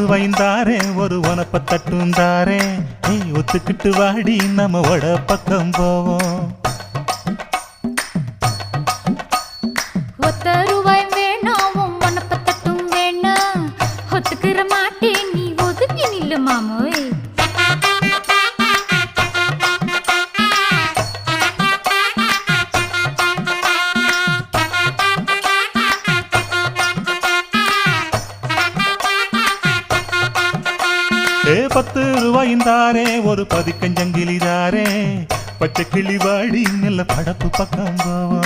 ரூபாய்ந்தாரே ஒரு உனப்ப தட்டுந்தாரே ஒத்துக்கிட்டு வாடி நம்ம வட பக்கம் போவோம். ஒத்த ரூபாய் வேணாம் உனப்ப தட்டும் வேணாம் ஒத்துக்கிற மாட்டேன் நீ ஒதுங்கி நில்லு மாமோய். ரூபாய்ந்தாரே ஒரு பதிக்கஞ்சங்கிலிதாரே பச்சை கிளி வாடி நல்ல படப்பு பக்கம் போவோம்.